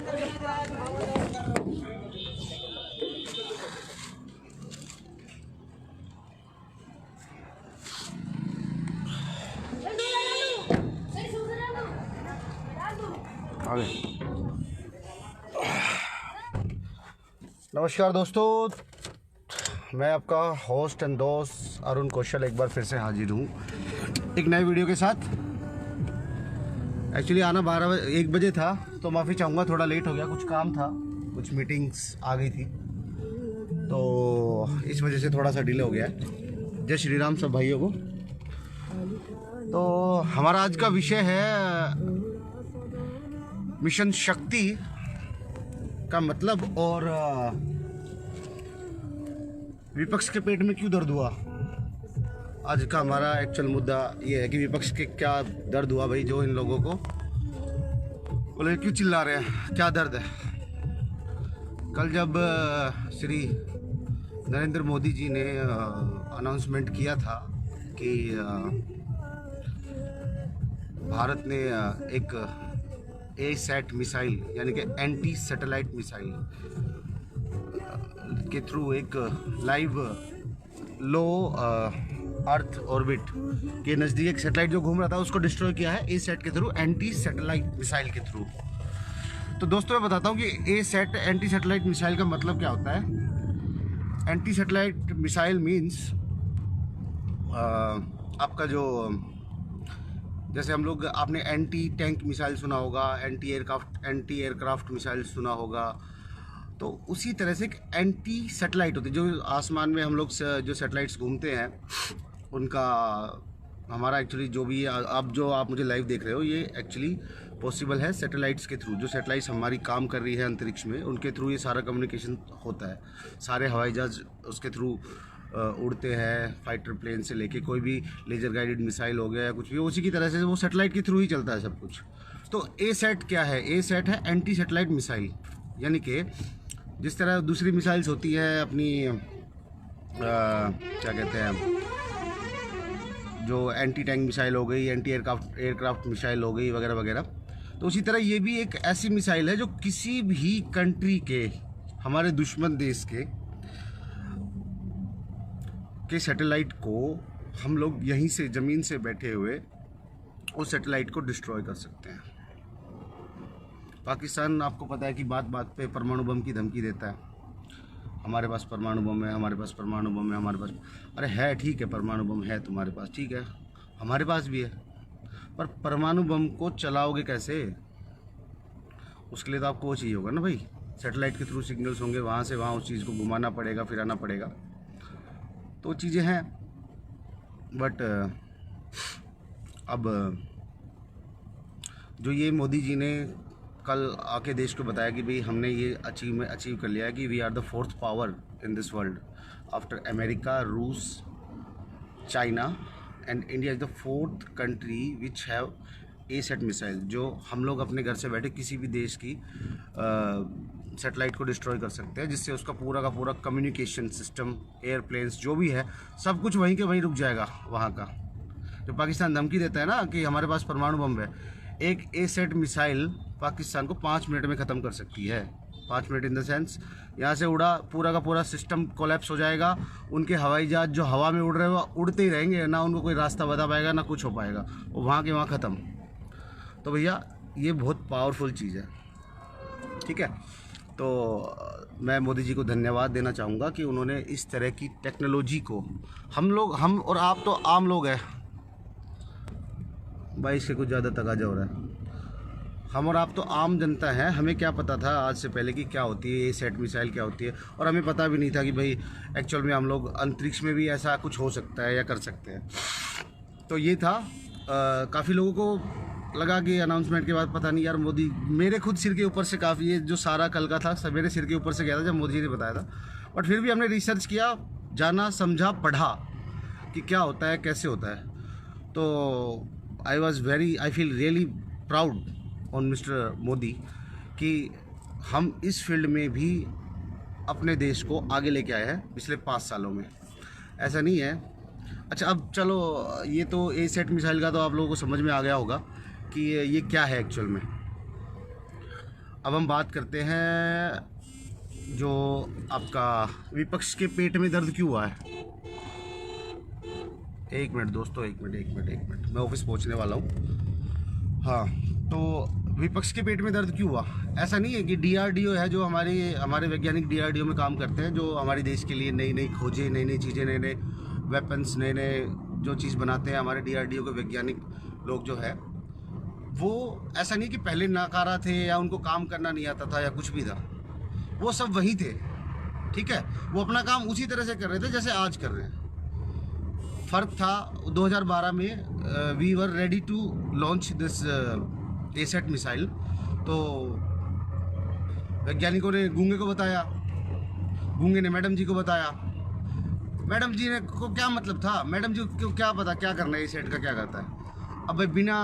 नमस्कार दोस्तों, मैं आपका होस्ट एंड दोस्त अरुण कौशल एक बार फिर से हाजिर हूँ एक नए वीडियो के साथ। एक्चुअली आना 1 बजे था, तो माफ़ी चाहूँगा, थोड़ा लेट हो गया, कुछ काम था, कुछ मीटिंग्स आ गई थी, तो इस वजह से थोड़ा सा डिले हो गया है। जय श्री राम सब भाइयों को। तो हमारा आज का विषय है मिशन शक्ति का मतलब और विपक्ष के पेट में क्यों दर्द हुआ। आज का हमारा एक्चुअल मुद्दा ये है कि विपक्ष के क्या दर्द हुआ भाई, जो इन लोगों को बोले क्यों चिल्ला रहे हैं, क्या दर्द है। कल जब श्री नरेंद्र मोदी जी ने अनाउंसमेंट किया था कि भारत ने एक ASAT मिसाइल यानी कि एंटी सैटेलाइट मिसाइल के थ्रू एक लाइव लो अर्थ ऑर्बिट के नज़दीक एक सैटेलाइट जो घूम रहा था उसको डिस्ट्रॉय किया है ASAT के थ्रू, एंटी सैटेलाइट मिसाइल के थ्रू। तो दोस्तों मैं बताता हूँ कि ASAT एंटी सैटेलाइट मिसाइल का मतलब क्या होता है। एंटी सैटेलाइट मिसाइल मीन्स आपका जो, जैसे हम लोग, आपने एंटी टैंक मिसाइल सुना होगा, एंटी एयरक्राफ्ट मिसाइल सुना होगा, तो उसी तरह से एक एंटी सैटेलाइट होती है। जो आसमान में हम लोग जो सैटेलाइट्स घूमते हैं उनका, हमारा एक्चुअली जो भी अब जो आप मुझे लाइव देख रहे हो, ये एक्चुअली पॉसिबल है सैटेलाइट्स के थ्रू। जो सैटेलाइट्स हमारी काम कर रही है अंतरिक्ष में, उनके थ्रू ये सारा कम्युनिकेशन होता है। सारे हवाई जहाज उसके थ्रू उड़ते हैं, फाइटर प्लेन से लेके कोई भी लेजर गाइडेड मिसाइल हो गया या कुछ भी, उसी की तरह से वो सैटेलाइट के थ्रू ही चलता है सब कुछ। तो ASAT क्या है? ASAT है एंटी सैटेलाइट मिसाइल, यानी कि जिस तरह दूसरी मिसाइल्स होती है अपनी क्या कहते हैं, जो एंटी टैंक मिसाइल हो गई, एंटी एयरक्राफ्ट मिसाइल हो गई वगैरह वगैरह, तो उसी तरह ये भी एक ऐसी मिसाइल है जो किसी भी कंट्री के, हमारे दुश्मन देश के सैटेलाइट को हम लोग यहीं से ज़मीन से बैठे हुए उस सैटेलाइट को डिस्ट्रॉय कर सकते हैं। पाकिस्तान, आपको पता है कि बात बात पे परमाणु बम की धमकी देता है। हमारे पास परमाणु बम है, हमारे पास परमाणु बम है, हमारे पास, अरे है ठीक है, परमाणु बम है तुम्हारे पास, ठीक है, हमारे पास भी है, पर परमाणु बम को चलाओगे कैसे? उसके लिए तो आपको वो चाहिए होगा ना भाई, सैटेलाइट के थ्रू सिग्नल्स होंगे, वहाँ से वहाँ उस चीज़ को घुमाना पड़ेगा, फिराना पड़ेगा, तो चीज़ें हैं। बट अब जो ये मोदी जी ने कल आके देश को बताया कि भाई हमने ये अचीव कर लिया है कि we are the 4th power in this world after America, रूस, China and India is the 4th country which have ASAT missile, जो हम लोग अपने घर से बैठे किसी भी देश की सैटेलाइट को डिस्ट्रॉय कर सकते हैं, जिससे उसका पूरा का पूरा कम्युनिकेशन सिस्टम, एयरप्लेन्स जो भी है, सब कुछ वहीं के वहीं रुक जाएगा। वहाँ का जो पाकिस्तान धमकी देता है ना कि हमारे पास परमाणु बम है, एक ASAT मिसाइल पाकिस्तान को 5 मिनट में ख़त्म कर सकती है। 5 मिनट इन द सेंस, यहाँ से उड़ा, पूरा का पूरा सिस्टम कोलैप्स हो जाएगा। उनके हवाई जहाज जो हवा में उड़ रहे हैं वो उड़ते ही रहेंगे, ना उनको कोई रास्ता बता पाएगा, ना कुछ हो पाएगा, वो वहाँ के वहाँ ख़त्म। तो भैया ये बहुत पावरफुल चीज़ है, ठीक है। तो मैं मोदी जी को धन्यवाद देना चाहूँगा कि उन्होंने इस तरह की टेक्नोलॉजी को, हम और आप तो आम लोग हैं भाई, इससे कुछ ज़्यादा तकाजा हो रहा है। हम और आप तो आम जनता हैं, हमें क्या पता था आज से पहले कि क्या होती है ASAT मिसाइल, क्या होती है, और हमें पता भी नहीं था कि भाई एक्चुअल में हम लोग अंतरिक्ष में भी ऐसा कुछ हो सकता है या कर सकते हैं। तो ये था, काफ़ी लोगों को लगा कि अनाउंसमेंट के बाद पता नहीं यार मोदी, मेरे खुद सिर के ऊपर से काफ़ी, ये जो सारा कल का था सब मेरे सिर के ऊपर से गया था जब मोदी जी ने बताया था। बट फिर भी हमने रिसर्च किया, जाना, समझा, पढ़ा कि क्या होता है, कैसे होता है। तो I feel really proud on mister Modi कि हम इस फील्ड में भी अपने देश को आगे लेके आए हैं पिछले 5 सालों में। ऐसा नहीं है। अच्छा, अब चलो, ये तो ASAT मिसाइल का तो आप लोगों को समझ में आ गया होगा कि ये क्या है एक्चुअल में। अब हम बात करते हैं जो आपका विपक्ष के पेट में दर्द क्यों हुआ है। एक मिनट दोस्तों, एक मिनट, मैं ऑफिस पहुंचने वाला हूँ। हाँ, तो विपक्ष के पेट में दर्द क्यों हुआ? ऐसा नहीं है कि डीआरडीओ है जो हमारे वैज्ञानिक डीआरडीओ में काम करते हैं, जो हमारे देश के लिए नई नई खोजें, नई नई चीज़ें, नए नए वेपन्स, नए नए जो चीज़ बनाते हैं हमारे डीआरडीओ के वैज्ञानिक लोग जो है, वो ऐसा नहीं कि पहले नाकारा थे या उनको काम करना नहीं आता था या कुछ भी था। वो सब वही थे, ठीक है। वो अपना काम उसी तरह से कर रहे थे जैसे आज कर रहे हैं। फ़र्क था 2012 में we were ready to launch this ASAT missile. तो वैज्ञानिकों ने गूंगे को बताया, गूंगे ने मैडम जी को बताया, मैडम जी ने को क्या मतलब था, मैडम जी को क्या पता क्या करना है, एसेट का क्या करता है। अब भाई बिना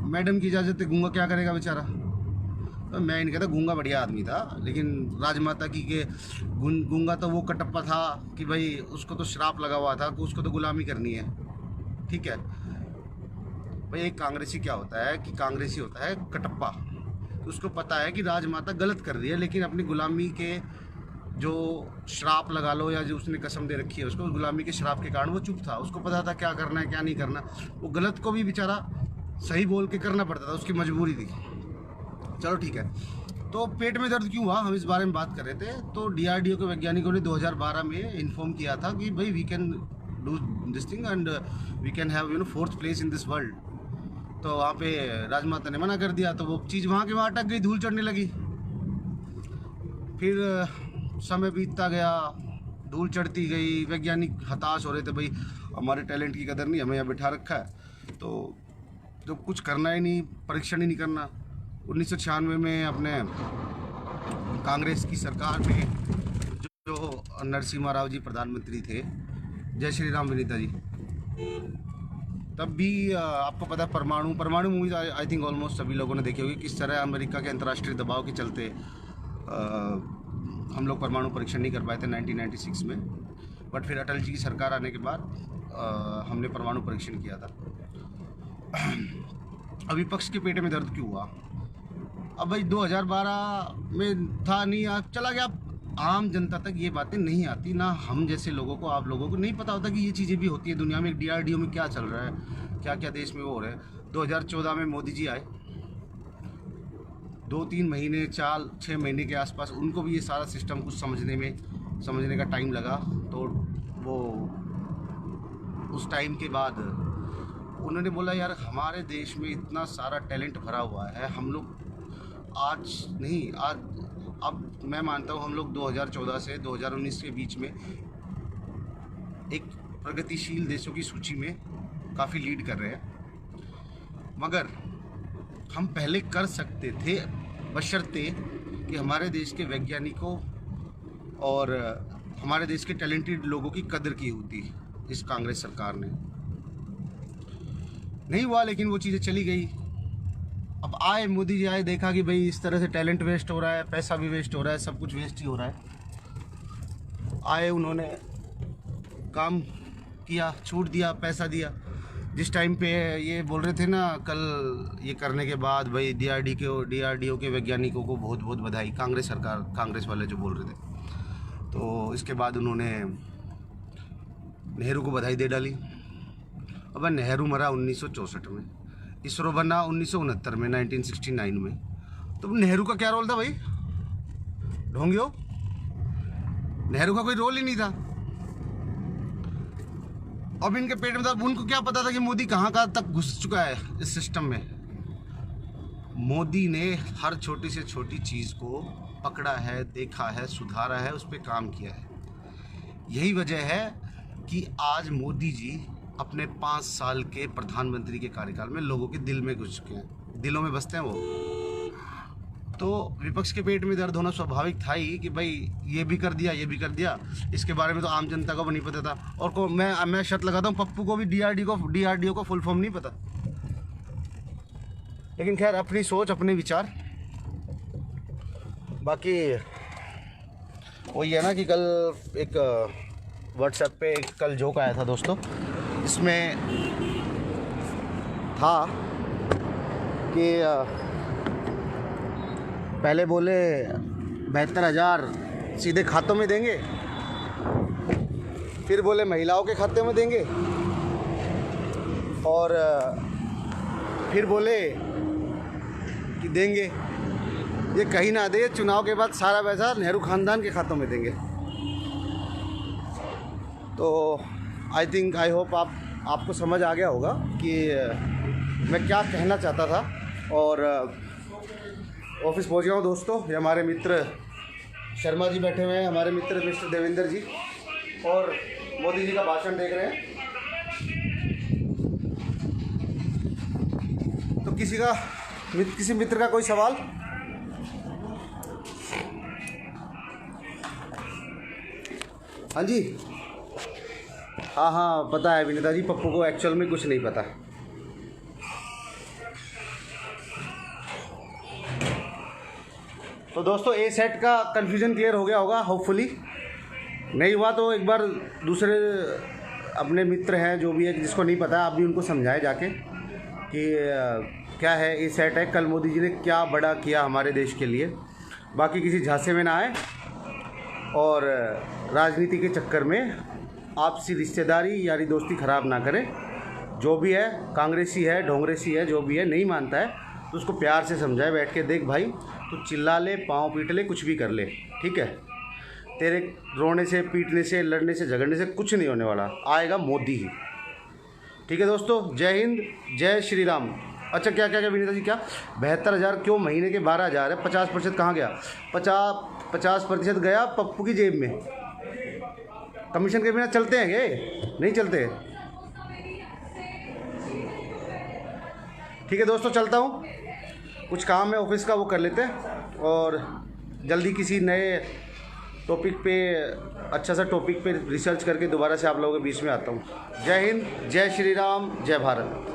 मैडम की इजाज़त के गूंगा क्या करेगा बेचारा। तो मैं नहीं कहता, गूंगा बढ़िया आदमी था, लेकिन राजमाता की के गूंगा तो वो कटप्पा था कि भाई उसको तो श्राप लगा हुआ था कि उसको तो गुलामी करनी है, ठीक है भाई। एक कांग्रेसी क्या होता है कि कांग्रेसी होता है कटप्पा। तो उसको पता है कि राजमाता गलत कर रही है, लेकिन अपनी गुलामी के जो श्राप लगा लो या जो उसने कसम दे रखी है उसको, गुलामी के श्राप के कारण वो चुप था। उसको पता था क्या करना है क्या नहीं करना। वो गलत को भी बेचारा सही बोल के करना पड़ता था, उसकी मजबूरी थी। चलो ठीक है, तो पेट में दर्द क्यों हुआ, हम इस बारे में बात कर रहे थे। तो डीआरडीओ के वैज्ञानिकों ने 2012 में इन्फॉर्म किया था कि भाई we can do this thing and we can have 4th place in this world. तो वहाँ पे राजमाता ने मना कर दिया, तो वो चीज़ वहाँ के वहाँ अटक गई, धूल चढ़ने लगी। फिर समय बीतता गया, धूल चढ़ती गई, वैज्ञानिक हताश हो रहे थे, भाई हमारे टैलेंट की कदर नहीं, हमें यहाँ बिठा रखा है, तो जब कुछ करना ही नहीं, परीक्षण ही नहीं करना। 1996 में अपने कांग्रेस की सरकार में जो नरसिम्हा राव जी प्रधानमंत्री थे, जय श्री राम विनीता जी, तब भी आपको पता है परमाणु मूवीज आई थिंक ऑलमोस्ट सभी लोगों ने देखी होगी, किस तरह अमेरिका के अंतर्राष्ट्रीय दबाव के चलते हम लोग परमाणु परीक्षण नहीं कर पाए थे 1996 में। बट फिर अटल जी की सरकार आने के बाद हमने परमाणु परीक्षण किया था। अब विपक्ष के पेट में दर्द क्यों हुआ? अब भाई 2012 में था नहीं, आप चला गया, आम जनता तक ये बातें नहीं आती, ना हम जैसे लोगों को, आप लोगों को नहीं पता होता कि ये चीज़ें भी होती है दुनिया में। डीआरडीओ में क्या चल रहा है, क्या क्या देश में वो हो रहा है। 2014 में मोदी जी आए, 2-3 महीने 4-6 महीने के आसपास उनको भी ये सारा सिस्टम कुछ समझने का टाइम लगा। तो वो उस टाइम के बाद उन्होंने बोला यार हमारे देश में इतना सारा टैलेंट भरा हुआ है, हम लोग अब मैं मानता हूँ हम लोग 2014 से 2019 के बीच में एक प्रगतिशील देशों की सूची में काफ़ी लीड कर रहे हैं। मगर हम पहले कर सकते थे बशर्ते कि हमारे देश के वैज्ञानिकों और हमारे देश के टैलेंटेड लोगों की कदर की होती। इस कांग्रेस सरकार ने नहीं हुआ, लेकिन वो चीज़ें चली गई। अब आए मोदी जी आए, देखा कि भाई इस तरह से टैलेंट वेस्ट हो रहा है, पैसा भी वेस्ट हो रहा है, सब कुछ वेस्ट ही हो रहा है। आए, उन्होंने काम किया, छूट दिया, पैसा दिया। जिस टाइम पे ये बोल रहे थे ना कल, ये करने के बाद भाई डीआरडीओ के वैज्ञानिकों को बहुत बहुत बधाई, कांग्रेस सरकार, कांग्रेस वाले जो बोल रहे थे। तो इसके बाद उन्होंने नेहरू को बधाई दे डाली। अब नेहरू मरा 1964 में, इसरो बना 1969 में, 1969 में। तो नेहरू का क्या रोल था भाई, ढोंगियो? नेहरू का कोई रोल ही नहीं था। अब इनके पेट में था, उनको क्या पता था कि मोदी कहाँ तक घुस चुका है इस सिस्टम में। मोदी ने हर छोटी से छोटी चीज़ को पकड़ा है, देखा है, सुधारा है, उस पर काम किया है। यही वजह है कि आज मोदी जी अपने 5 साल के प्रधानमंत्री के कार्यकाल में लोगों के दिल में घुस चुके हैं, दिलों में बसते हैं वो। तो विपक्ष के पेट में दर्द होना स्वाभाविक था ही कि भाई ये भी कर दिया, ये भी कर दिया। इसके बारे में तो आम जनता को भी नहीं पता था। और मैं शर्त लगाता हूँ पप्पू को भी डीआरडीओ को फुल फॉर्म नहीं पता। लेकिन खैर, अपनी सोच, अपने विचार। बाकी वही है ना कि कल एक व्हाट्सएप पे कल जोक आया था दोस्तों, इसमें था कि पहले बोले 72,000 सीधे खातों में देंगे, फिर बोले महिलाओं के खाते में देंगे, और फिर बोले कि देंगे, ये कहीं ना दे, चुनाव के बाद सारा पैसा नेहरू ख़ानदान के खातों में देंगे। तो आई थिंक आई होप आपको समझ आ गया होगा कि मैं क्या कहना चाहता था। और ऑफिस पहुंच गया हूँ दोस्तों। ये हमारे मित्र शर्मा जी बैठे हुए हैं, हमारे मित्र मिस्टर देवेंद्र जी, और मोदी जी का भाषण देख रहे हैं। तो किसी मित्र का कोई सवाल? हाँ जी, हाँ पता है विनीता जी, पप्पू को एक्चुअल में कुछ नहीं पता। तो दोस्तों ए सेट का कन्फ्यूज़न क्लियर हो गया होगा होपफुली। नहीं हुआ तो एक बार दूसरे अपने मित्र हैं जो भी है, जिसको नहीं पता आप भी उनको समझाएं जाके कि क्या है ए सेट है, कल मोदी जी ने क्या बड़ा किया हमारे देश के लिए। बाकी किसी झांसे में ना आए और राजनीति के चक्कर में आपसी रिश्तेदारी यारी दोस्ती ख़राब ना करें। जो भी है, कांग्रेसी है, ढोंगरेसी है, जो भी है, नहीं मानता है तो उसको प्यार से समझाए बैठ के, देख भाई तू चिल्ला ले, पाँव पीट ले, कुछ भी कर ले, ठीक है, तेरे रोने से, पीटने से, लड़ने से, झगड़ने से कुछ नहीं होने वाला, आएगा मोदी ही। ठीक है दोस्तों, जय हिंद, जय श्री राम। अच्छा क्या विनीता जी, क्या 72,000 क्यों? महीने के 12,000 है, 50% कहाँ गया? 50% गया पप्पू की जेब में। कमीशन के बिना चलते हैं ये? नहीं चलते। ठीक है दोस्तों, चलता हूँ, कुछ काम है ऑफिस का, वो कर लेते हैं, और जल्दी किसी नए टॉपिक पे, अच्छा सा टॉपिक पे रिसर्च करके दोबारा से आप लोगों के बीच में आता हूँ। जय हिंद, जय श्री राम, जय भारत।